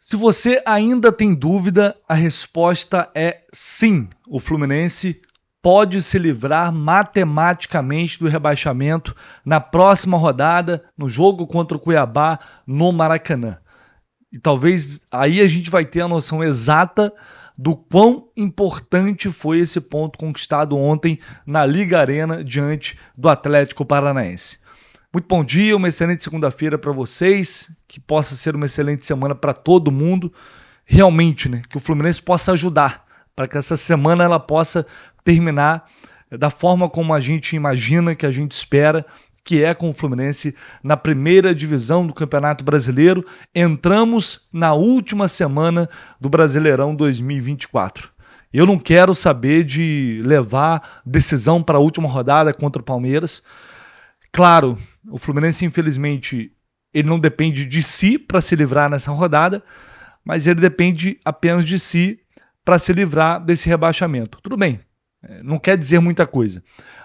Se você ainda tem dúvida, a resposta é sim. O Fluminense pode se livrar matematicamente do rebaixamento na próxima rodada, no jogo contra o Cuiabá, no Maracanã. E talvez aí a gente vai ter a noção exata do quão importante foi esse ponto conquistado ontem na Liga Arena diante do Atlético Paranaense. Muito bom dia, uma excelente segunda-feira para vocês, que possa ser uma excelente semana para todo mundo. Realmente, né, que o Fluminense possa ajudar, para que essa semana ela possa terminar da forma como a gente imagina, que a gente espera, que é com o Fluminense na primeira divisão do Campeonato Brasileiro. Entramos na última semana do Brasileirão 2024. Eu não quero saber de levar decisão para a última rodada contra o Palmeiras. Claro, o Fluminense, infelizmente, ele não depende de si para se livrar nessa rodada, mas ele depende apenas de si para se livrar desse rebaixamento. Tudo bem, não quer dizer muita coisa.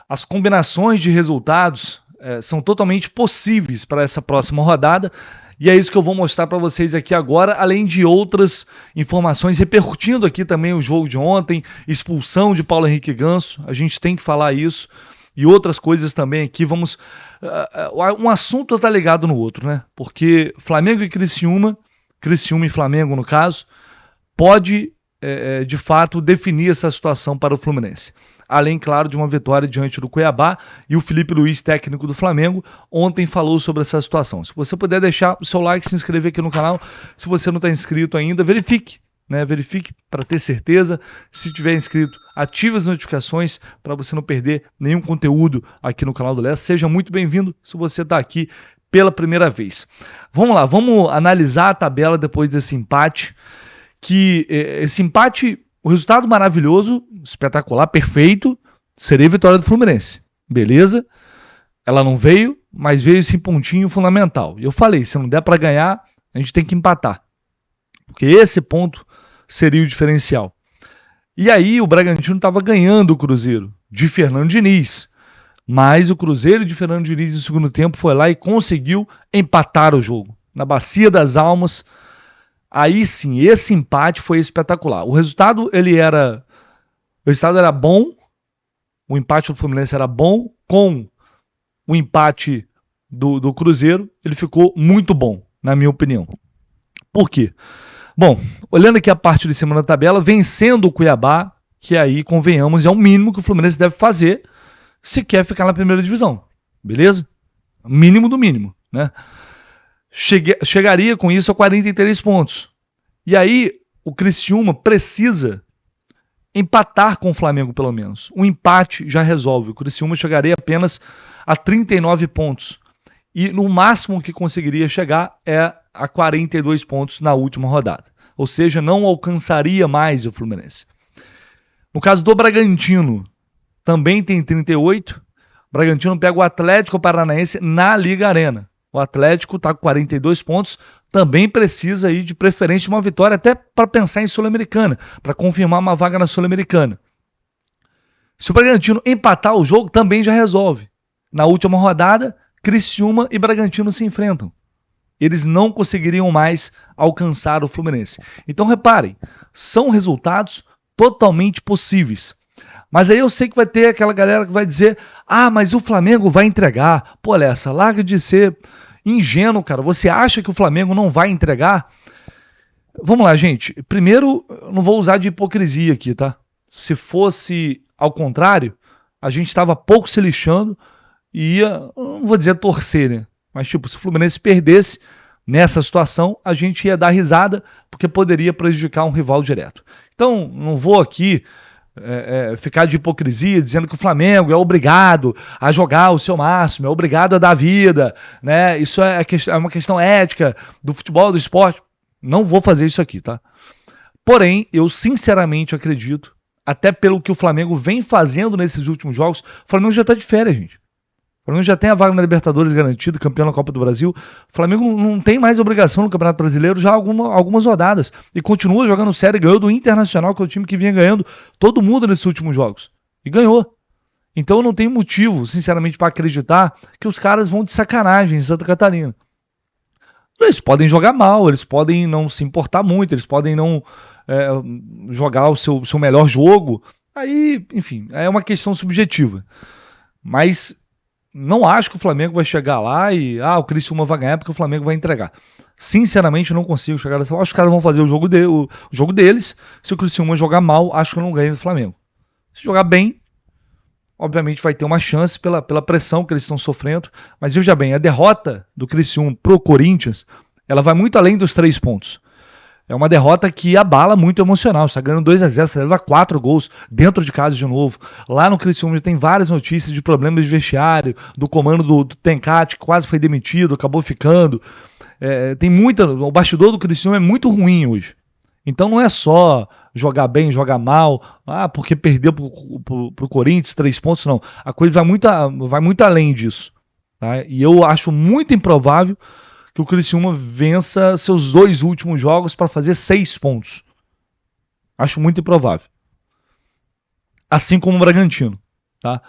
As combinações de resultados são totalmente possíveis para essa próxima rodada, e é isso que eu vou mostrar para vocês aqui agora, além de outras informações, repercutindo aqui também o jogo de ontem, expulsão de Paulo Henrique Ganso, a gente tem que falar isso, e outras coisas também aqui. Vamos. Um assunto está ligado no outro, né? Porque Flamengo e Criciúma e Flamengo no caso, pode de fato definir essa situação para o Fluminense. Além, claro, de uma vitória diante do Cuiabá, e o Felipe Luiz, técnico do Flamengo, ontem falou sobre essa situação. Se você puder deixar o seu like, se inscrever aqui no canal, se você não está inscrito ainda, verifique. Verifique para ter certeza. Se tiver inscrito, ative as notificações para você não perder nenhum conteúdo aqui no canal do Lessa. Seja muito bem-vindo se você está aqui pela primeira vez. Vamos lá, vamos analisar a tabela depois desse empate. Que esse empate, o resultado maravilhoso, espetacular, perfeito, seria a vitória do Fluminense. Beleza? Ela não veio, mas veio esse pontinho fundamental. E eu falei, se não der para ganhar, a gente tem que empatar. Porque esse ponto seria o diferencial. E aí o Bragantino estava ganhando o Cruzeiro, de Fernando Diniz. Mas o Cruzeiro de Fernando Diniz no segundo tempo foi lá e conseguiu empatar o jogo. Na Bacia das Almas. Aí sim, esse empate foi espetacular. O resultado era bom. O empate do Fluminense era bom. Com o empate do Cruzeiro, ele ficou muito bom, na minha opinião. Por quê? Bom, olhando aqui a parte de cima da tabela, vencendo o Cuiabá, que aí, convenhamos, é o mínimo que o Fluminense deve fazer se quer ficar na primeira divisão. Beleza? Mínimo do mínimo, né? Chegaria com isso a 43 pontos. E aí, o Criciúma precisa empatar com o Flamengo, pelo menos. Um empate já resolve. O Criciúma chegaria apenas a 39 pontos. E no máximo que conseguiria chegar é a 42 pontos na última rodada. Ou seja, não alcançaria mais o Fluminense. No caso do Bragantino, também tem 38. O Bragantino pega o Atlético Paranaense na Liga Arena. O Atlético está com 42 pontos, também precisa aí de preferência de uma vitória, até para pensar em Sul-Americana, para confirmar uma vaga na Sul-Americana. Se o Bragantino empatar o jogo, também já resolve. Na última rodada, Criciúma e Bragantino se enfrentam. Eles não conseguiriam mais alcançar o Fluminense. Então reparem, são resultados totalmente possíveis. Mas aí eu sei que vai ter aquela galera que vai dizer: ah, mas o Flamengo vai entregar. Pô, Lessa, larga de ser ingênuo, cara. Você acha que o Flamengo não vai entregar? Vamos lá, gente. Primeiro, eu não vou usar de hipocrisia aqui, tá? Se fosse ao contrário, a gente estava pouco se lixando e ia, não vou dizer torcer, né? Mas tipo, se o Fluminense perdesse nessa situação, a gente ia dar risada, porque poderia prejudicar um rival direto. Então, não vou aqui ficar de hipocrisia, dizendo que o Flamengo é obrigado a jogar o seu máximo, é obrigado a dar vida, né? Isso é uma questão ética do futebol, do esporte. Não vou fazer isso aqui, tá? Porém, eu sinceramente acredito, até pelo que o Flamengo vem fazendo nesses últimos jogos, o Flamengo já tá de férias, gente. O Flamengo já tem a vaga na Libertadores garantida, campeão na Copa do Brasil. O Flamengo não tem mais obrigação no Campeonato Brasileiro já há algumas rodadas. E continua jogando sério e ganhou do Internacional, que é o time que vinha ganhando todo mundo nesses últimos jogos. E ganhou. Então eu não tenho motivo, sinceramente, para acreditar que os caras vão de sacanagem em Santa Catarina. Eles podem jogar mal, eles podem não se importar muito, eles podem não jogar o seu melhor jogo. Aí, enfim, é uma questão subjetiva. Mas não acho que o Flamengo vai chegar lá e o Criciúma vai ganhar porque o Flamengo vai entregar. Sinceramente, eu não consigo chegar nessa. Acho que os caras vão fazer o jogo deles. Se o Criciúma jogar mal, acho que eu não ganho do Flamengo. Se jogar bem, obviamente vai ter uma chance pela pressão que eles estão sofrendo. Mas veja bem, a derrota do Criciúma pro Corinthians, ela vai muito além dos 3 pontos. É uma derrota que abala muito o emocional. Você está ganhando 2-0, você leva 4 gols dentro de casa de novo. Lá no Criciúma já tem várias notícias de problemas de vestiário, do comando do Tencate, que quase foi demitido, acabou ficando. Tem muita. O bastidor do Criciúma é muito ruim hoje. Então não é só jogar bem, jogar mal, porque perdeu pro Corinthians 3 pontos, não. A coisa vai muito além disso. Tá? E eu acho muito improvável que o Criciúma vença seus 2 últimos jogos para fazer 6 pontos. Acho muito improvável. Assim como o Bragantino. Tá?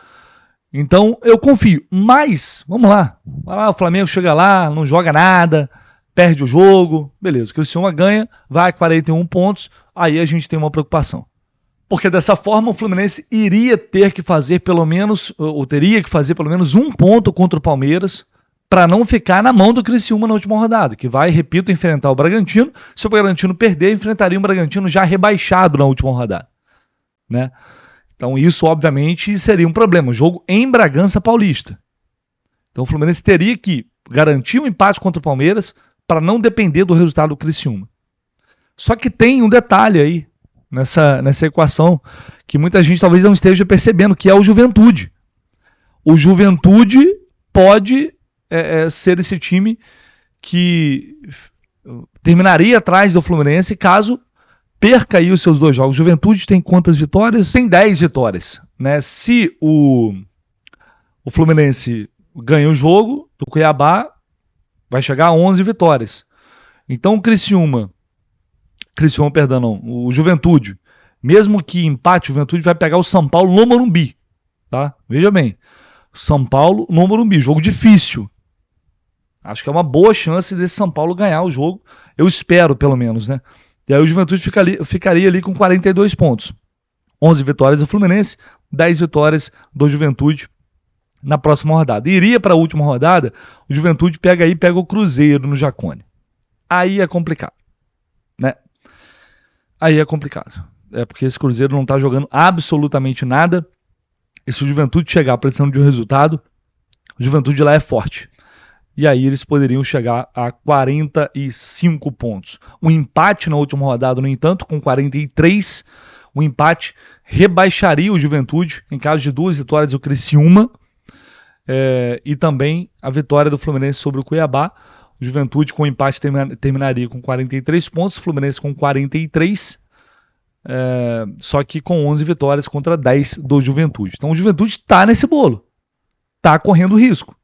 Então, eu confio. Mas, vamos lá. O Flamengo chega lá, não joga nada, perde o jogo. Beleza, o Criciúma ganha, vai a 41 pontos. Aí a gente tem uma preocupação. Porque dessa forma o Fluminense iria ter que fazer pelo menos, ou teria que fazer pelo menos 1 ponto contra o Palmeiras, para não ficar na mão do Criciúma na última rodada, que vai, repito, enfrentar o Bragantino. Se o Bragantino perder, enfrentaria um Bragantino já rebaixado na última rodada. Né? Então isso, obviamente, seria um problema. Jogo em Bragança Paulista. Então o Fluminense teria que garantir um empate contra o Palmeiras para não depender do resultado do Criciúma. Só que tem um detalhe aí nessa equação que muita gente talvez não esteja percebendo, que é o Juventude. O Juventude pode ser esse time que terminaria atrás do Fluminense caso perca aí os seus 2 jogos. O Juventude tem quantas vitórias? Tem 10 vitórias. Né? Se o Fluminense ganha o jogo do Cuiabá, vai chegar a 11 vitórias. Então o Juventude, mesmo que empate, o Juventude vai pegar o São Paulo no Morumbi. Tá? Veja bem, São Paulo no Morumbi, jogo difícil. Acho que é uma boa chance desse São Paulo ganhar o jogo. Eu espero, pelo menos, né? E aí o Juventude ficaria ali com 42 pontos. 11 vitórias do Fluminense, 10 vitórias do Juventude na próxima rodada. E iria para a última rodada, o Juventude pega o Cruzeiro no Jacone. Aí é complicado. Né? Aí é complicado. Porque esse Cruzeiro não está jogando absolutamente nada. E se o Juventude chegar precisando de um resultado, o Juventude lá é forte. E aí eles poderiam chegar a 45 pontos. Um empate na última rodada, no entanto, com 43, o empate rebaixaria o Juventude, em caso de 2 vitórias do Criciúma, e também a vitória do Fluminense sobre o Cuiabá. O Juventude com o empate terminaria com 43 pontos, o Fluminense com 43, só que com 11 vitórias contra 10 do Juventude. Então o Juventude está nesse bolo, está correndo risco.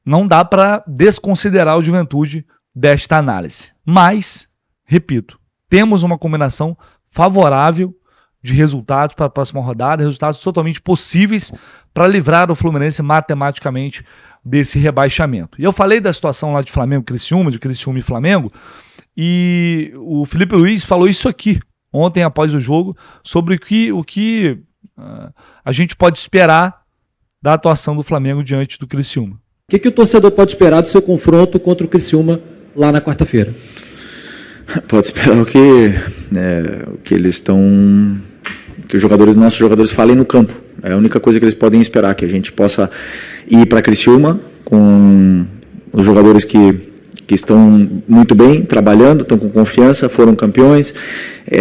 Não dá para desconsiderar o Juventude desta análise. Mas, repito, temos uma combinação favorável de resultados para a próxima rodada, resultados totalmente possíveis para livrar o Fluminense matematicamente desse rebaixamento. E eu falei da situação lá de Flamengo e Criciúma, de Criciúma e Flamengo, e o Felipe Luiz falou isso aqui ontem após o jogo, sobre o que a gente pode esperar da atuação do Flamengo diante do Criciúma. O que o torcedor pode esperar do seu confronto contra o Criciúma lá na quarta-feira? Pode esperar o que eles estão, que os nossos jogadores falem no campo. É a única coisa que eles podem esperar, que a gente possa ir para Criciúma com os jogadores que estão muito bem, trabalhando, estão com confiança, foram campeões,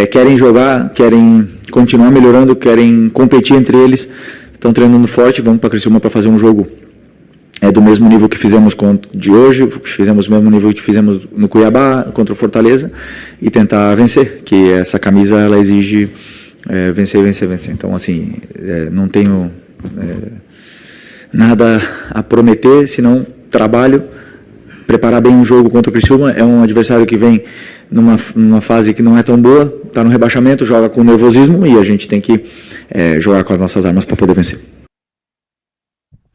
querem jogar, querem continuar melhorando, querem competir entre eles, estão treinando forte. Vamos para Criciúma para fazer um jogo do mesmo nível que fizemos de hoje, fizemos o mesmo nível que fizemos no Cuiabá, contra o Fortaleza, e tentar vencer, que essa camisa ela exige vencer. Então, assim, não tenho nada a prometer, senão trabalho, preparar bem um jogo contra o Criciúma. É um adversário que vem numa fase que não é tão boa, está no rebaixamento, joga com nervosismo, e a gente tem que jogar com as nossas armas para poder vencer.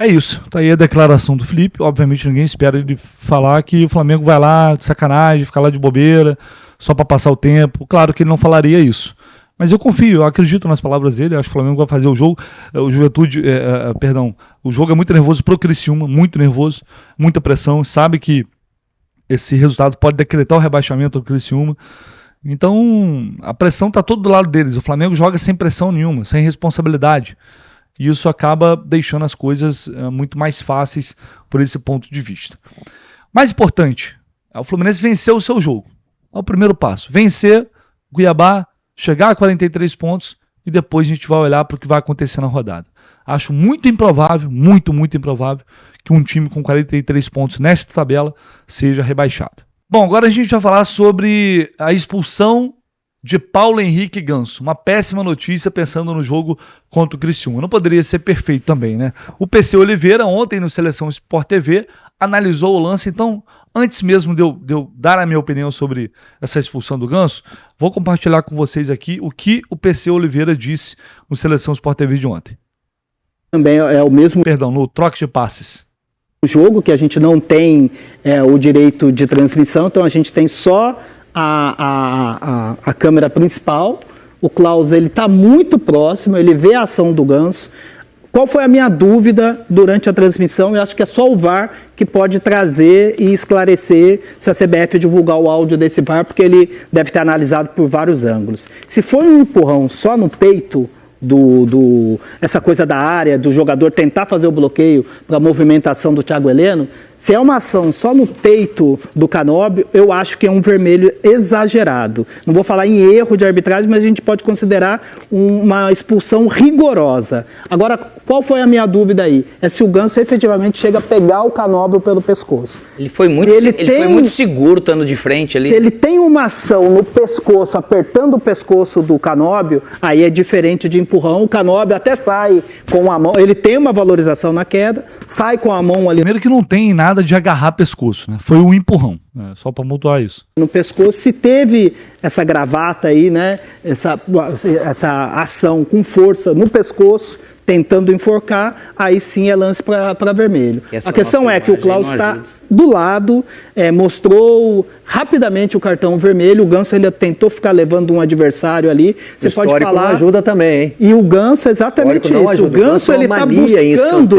É isso, tá aí a declaração do Felipe. Obviamente ninguém espera ele falar que o Flamengo vai lá de sacanagem, ficar lá de bobeira, só para passar o tempo. Claro que ele não falaria isso. Mas eu confio, eu acredito nas palavras dele, acho que o Flamengo vai fazer o jogo. O jogo é muito nervoso pro Criciúma, muito nervoso, muita pressão, sabe que esse resultado pode decretar o rebaixamento do Criciúma. Então, a pressão está toda do lado deles. O Flamengo joga sem pressão nenhuma, sem responsabilidade. E isso acaba deixando as coisas muito mais fáceis por esse ponto de vista. Mais importante, o Fluminense venceu o seu jogo. É o primeiro passo. Vencer o Cuiabá, chegar a 43 pontos e depois a gente vai olhar para o que vai acontecer na rodada. Acho muito improvável, muito improvável, que um time com 43 pontos nesta tabela seja rebaixado. Bom, agora a gente vai falar sobre a expulsão de Paulo Henrique Ganso. Uma péssima notícia pensando no jogo contra o Criciúma. Não poderia ser perfeito também, né? O PC Oliveira, ontem no Seleção Sport TV, analisou o lance. Então, antes mesmo de eu dar a minha opinião sobre essa expulsão do Ganso, vou compartilhar com vocês aqui o que o PC Oliveira disse no Seleção Sport TV de ontem. Também é o mesmo... Perdão, no troca de passes. Jogo que a gente não tem o direito de transmissão, então a gente tem só a câmera principal. O Klaus, ele está muito próximo, ele vê a ação do Ganso. Qual foi a minha dúvida durante a transmissão? Eu acho que é só o VAR que pode trazer e esclarecer se a CBF divulgar o áudio desse VAR, porque ele deve ter analisado por vários ângulos. Se for um empurrão só no peito, essa coisa da área, do jogador tentar fazer o bloqueio para a movimentação do Thiago Heleno, se é uma ação só no peito do Canóbio, eu acho que é um vermelho exagerado. Não vou falar em erro de arbitragem, mas a gente pode considerar uma expulsão rigorosa. Agora, qual foi a minha dúvida aí? É se o Ganso efetivamente chega a pegar o Canóbio pelo pescoço. Ele foi muito seguro estando de frente ali. Se ele tem uma ação no pescoço, apertando o pescoço do Canóbio, aí é diferente de empurrão. O Canóbio até sai com a mão, ele tem uma valorização na queda, sai com a mão ali. Primeiro que não tem nada de agarrar pescoço, né? Foi um empurrão, né? Só para mutuar isso. No pescoço, se teve essa gravata aí, né? Essa ação com força no pescoço, tentando enforcar, aí sim é lance para vermelho. A questão é que o Klaus está do lado, mostrou rapidamente o cartão vermelho. O Ganso ainda tentou ficar levando um adversário ali. Você pode falar. Não ajuda também, hein? E o Ganso, exatamente isso. O Ganso, ele está buscando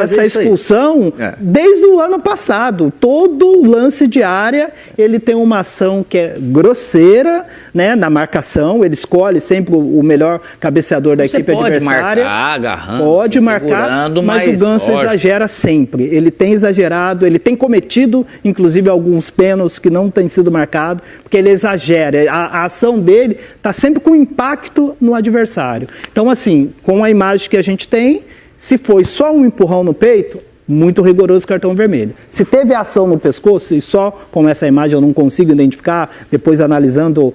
essa expulsão desde o ano passado. Todo lance de área, ele tem uma ação que é grosseira, né, na marcação. Ele escolhe sempre o melhor cabeceador da equipe adversária. Agarrando, pode marcar, mas o Ganso exagera sempre. Ele tem exagerado, ele tem cometido, inclusive, alguns pênaltis que não têm sido marcados, porque ele exagera. A ação dele está sempre com impacto no adversário. Então, assim, com a imagem que a gente tem, se foi só um empurrão no peito, muito rigoroso cartão vermelho. Se teve ação no pescoço, e só com essa imagem eu não consigo identificar, depois analisando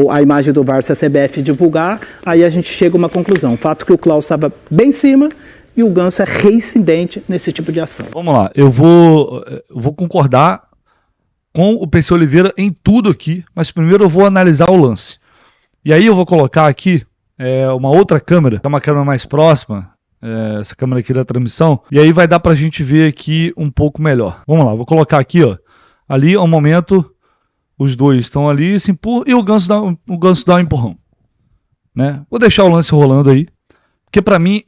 a imagem do VAR, se a CBF divulgar, aí a gente chega a uma conclusão. O fato é que o Klaus estava bem em cima e o Ganso é reincidente nesse tipo de ação. Vamos lá, eu vou concordar com o PC Oliveira em tudo aqui, mas primeiro eu vou analisar o lance. E aí eu vou colocar aqui uma outra câmera, que é uma câmera mais próxima, essa câmera aqui da transmissão, e aí vai dar pra gente ver aqui um pouco melhor. Vamos lá, vou colocar aqui, ó. Ali, ao momento, os dois estão ali, se empurram, e o Ganso dá um empurrão, né? Vou deixar o lance rolando aí, porque pra mim,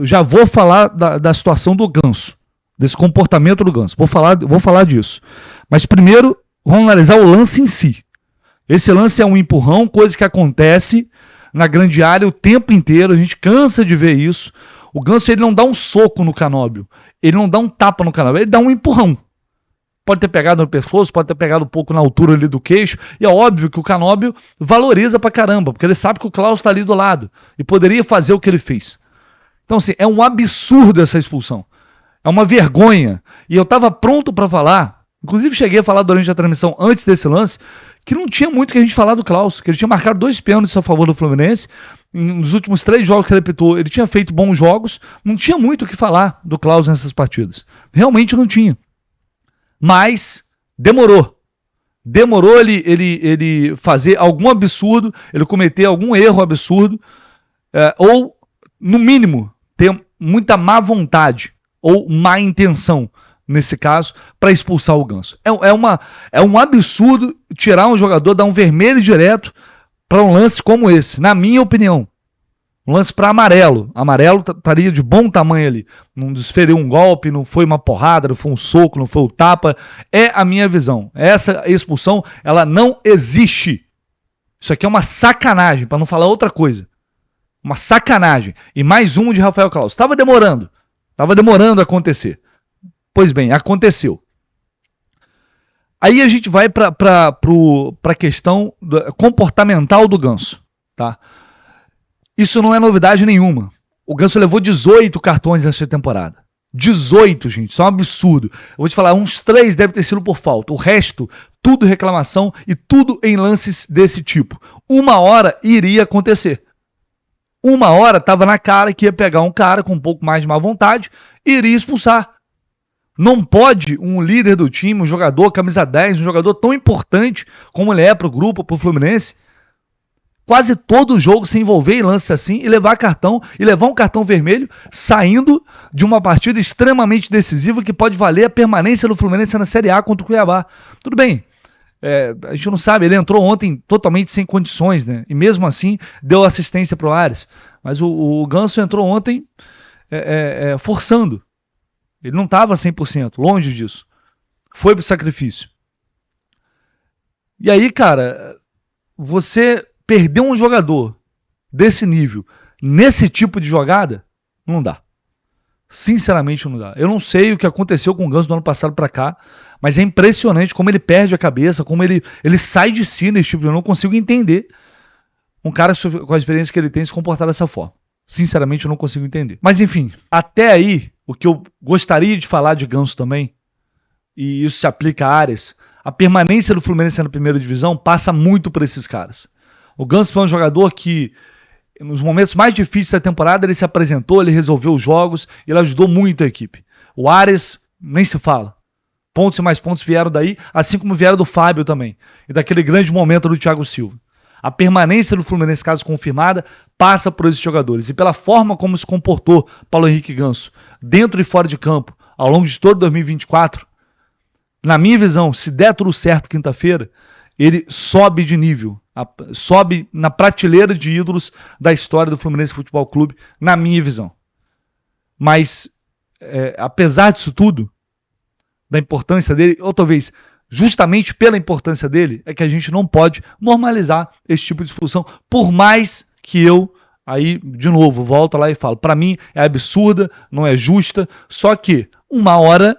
já vou falar da situação do Ganso, desse comportamento do Ganso, vou falar disso. Mas primeiro, vamos analisar o lance em si. Esse lance é um empurrão, coisa que acontece na grande área o tempo inteiro, a gente cansa de ver isso. O Ganso, ele não dá um soco no Canóbio, ele não dá um tapa no Canóbio, ele dá um empurrão. Pode ter pegado no pescoço, pode ter pegado um pouco na altura ali do queixo, e é óbvio que o Canóbio valoriza pra caramba, porque ele sabe que o Klaus está ali do lado, e poderia fazer o que ele fez. Então, assim, é um absurdo essa expulsão. É uma vergonha. E eu estava pronto para falar, inclusive cheguei a falar durante a transmissão, antes desse lance, que não tinha muito que a gente falar do Klaus, que ele tinha marcado 2 pênaltis a favor do Fluminense, nos últimos 3 jogos que ele apitou, ele tinha feito bons jogos, não tinha muito o que falar do Klaus nessas partidas. Realmente não tinha. Mas demorou. Demorou ele fazer algum absurdo, ele cometer algum erro absurdo, ou, no mínimo, ter muita má vontade ou má intenção, nesse caso, para expulsar o Ganso. É um absurdo tirar um jogador, dar um vermelho direto para um lance como esse, na minha opinião. Um lance para amarelo. Amarelo estaria de bom tamanho ali. Não desferiu um golpe, não foi uma porrada, não foi um soco, não foi um tapa. É a minha visão. Essa expulsão, ela não existe. Isso aqui é uma sacanagem, para não falar outra coisa. Uma sacanagem. E mais um de Rafael Claus. Estava demorando a acontecer. Pois bem, aconteceu. Aí a gente vai para a questão comportamental do Ganso. Tá? Isso não é novidade nenhuma. O Ganso levou 18 cartões nessa temporada. 18, gente. Isso é um absurdo. Eu vou te falar, uns 3 devem ter sido por falta. O resto, tudo reclamação e tudo em lances desse tipo. Uma hora iria acontecer. Uma hora estava na cara que ia pegar um cara com um pouco mais de má vontade e iria expulsar. Não pode um líder do time, um jogador, camisa 10, um jogador tão importante como ele é para o grupo, para o Fluminense, quase todo jogo se envolver em lances assim e levar cartão, e levar um cartão vermelho saindo de uma partida extremamente decisiva que pode valer a permanência do Fluminense na Série A contra o Cuiabá. Tudo bem, a gente não sabe, ele entrou ontem totalmente sem condições, né? E mesmo assim deu assistência para o Ares. Mas o Ganso entrou ontem forçando. Ele não estava 100%, longe disso. Foi pro sacrifício. E aí, cara, você perder um jogador desse nível, nesse tipo de jogada, não dá. Sinceramente não dá. Eu não sei o que aconteceu com o Ganso do ano passado para cá, mas é impressionante como ele perde a cabeça, como ele sai de si nesse tipo. Eu não consigo entender um cara com a experiência que ele tem se comportar dessa forma. Sinceramente eu não consigo entender. Mas enfim, até aí, o que eu gostaria de falar de Ganso também, e isso se aplica a Ares, a permanência do Fluminense na primeira divisão passa muito por esses caras. O Ganso foi um jogador que, nos momentos mais difíceis da temporada, ele se apresentou, ele resolveu os jogos, ele ajudou muito a equipe. O Ares, nem se fala. Pontos e mais pontos vieram daí, assim como vieram do Fábio também. E daquele grande momento do Thiago Silva. A permanência do Fluminense, caso confirmada, passa por esses jogadores. E pela forma como se comportou Paulo Henrique Ganso, dentro e fora de campo, ao longo de todo 2024, na minha visão, se der tudo certo quinta-feira, ele sobe de nível, sobe na prateleira de ídolos da história do Fluminense Futebol Clube, na minha visão. Mas, apesar disso tudo, da importância dele, ou talvez justamente pela importância dele, é que a gente não pode normalizar esse tipo de expulsão, por mais que eu, aí, de novo, volto lá e falo, para mim é absurda, não é justa, só que uma hora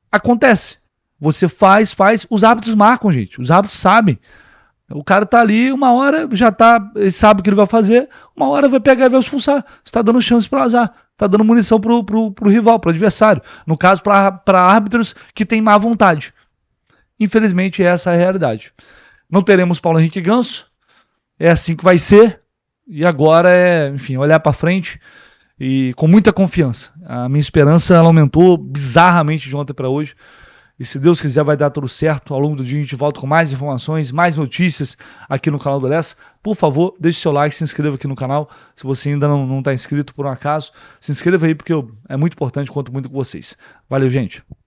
acontece. Você faz, os árbitros marcam, gente, os árbitros sabem. O cara tá ali, uma hora já tá, ele sabe o que ele vai fazer, uma hora vai pegar e vai expulsar. Você tá dando chance para azar, tá dando munição pro rival, pro adversário. No caso, para árbitros que têm má vontade. Infelizmente, essa é a realidade. Não teremos Paulo Henrique Ganso, é assim que vai ser, e agora enfim, olhar para frente e com muita confiança. A minha esperança ela aumentou bizarramente de ontem para hoje, e se Deus quiser vai dar tudo certo. Ao longo do dia a gente volta com mais informações, mais notícias aqui no canal do Lessa. Por favor, deixe seu like, se inscreva aqui no canal, se você ainda não está inscrito por um acaso, se inscreva aí porque é muito importante, conto muito com vocês. Valeu, gente!